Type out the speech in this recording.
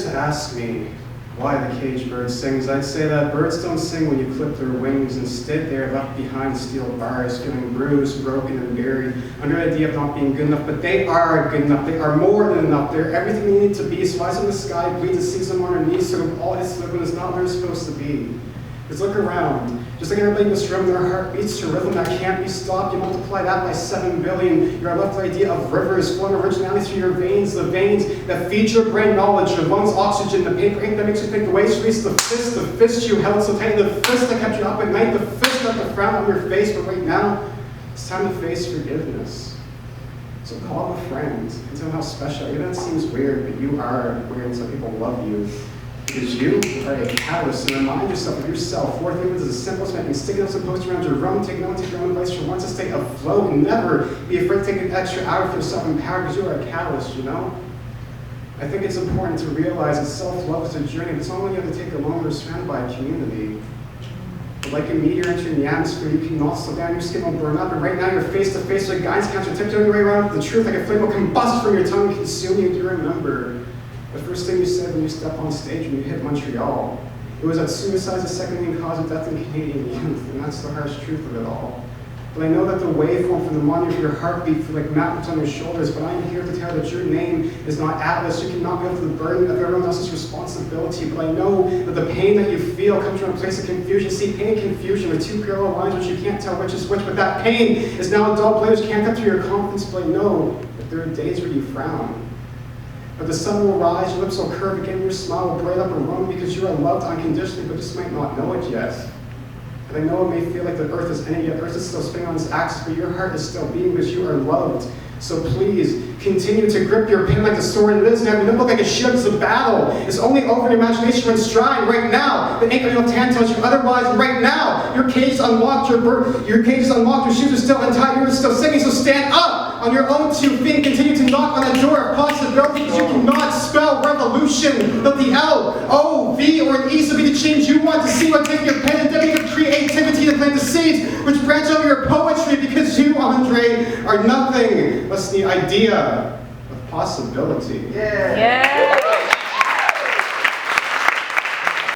to ask me why the caged bird sings, I'd say that birds don't sing when you clip their wings. Instead, they are left behind steel bars, feeling bruised, broken, and buried under the idea of not being good enough. But they are good enough. They are more than enough. They're everything they need to be. So eyes in the sky bleed to see them on their knees, so all is when it's not where it's supposed to be. Because look around. Just like everybody in this room, their heart beats to rhythm that can't be stopped. You multiply that by 7 billion. You're left with the idea of rivers flowing originality through your veins, the veins that feed your brain knowledge, your lungs oxygen, the paper ink that makes you think, the waist reach, the fist you held so tight, the fist that kept you up at night, the fist that the frown on your face. But right now, it's time to face forgiveness. So call a friend and tell them how special. Even that seems weird, but you are weird, so people love you. Because you are a catalyst, and remind yourself of yourself. 4 humans is the simplest thing. Sticking up some posts around your room, take your own advice for once to stay afloat, and never be afraid to take an extra hour for yourself empowered, because you are a catalyst, you know? I think it's important to realize that self-love is a journey, but it's not only you have to take it alone, you're surrounded by a community. But like a meteor entering the atmosphere, you cannot slow down, your skin will burn up, and right now you're face to face with guidance counter, tiptoeing your way around the truth like a flame will combust from your tongue and consume you. Do you remember the first thing you said when you stepped on stage when you hit Montreal? It was that suicide is the second leading cause of death in Canadian youth, and that's the harsh truth of it all. But I know that the waveform from the monitor of your heartbeat feel like mountains on your shoulders, but I'm here to tell you that your name is not Atlas. You cannot go through the burden of everyone else's responsibility, but I know that the pain that you feel comes from a place of confusion. See, pain and confusion are two parallel lines which you can't tell which is which, but that pain is now a dull blade which can't cut through your confidence, but I know that there are days where you frown. But the sun will rise, your lips will curve again, your smile will bright up a room because you are loved unconditionally, but just might not know it yet. And I know it may feel like the earth is ending, yet earth is still spinning on its axis, but your heart is still beating because you are loved. So please, continue to grip your pen like a sword. It is now. You don't look like a shield, it's a battle. It's only over in imagination when stride right now. The anchor of tan tells you otherwise, and right now, your cage is unlocked, your cage is unlocked, your shoes are still untied, you're still sinking, so stand up on your own 2 feet and continue to knock on the door of possibility, because you cannot spell revolution without the L-O-V or an E, so be the change you want to see. But take your pen and dedicate your creativity to plant the seeds which branch out your poetry, because you, Andre, are nothing less than the idea of possibility. Yeah.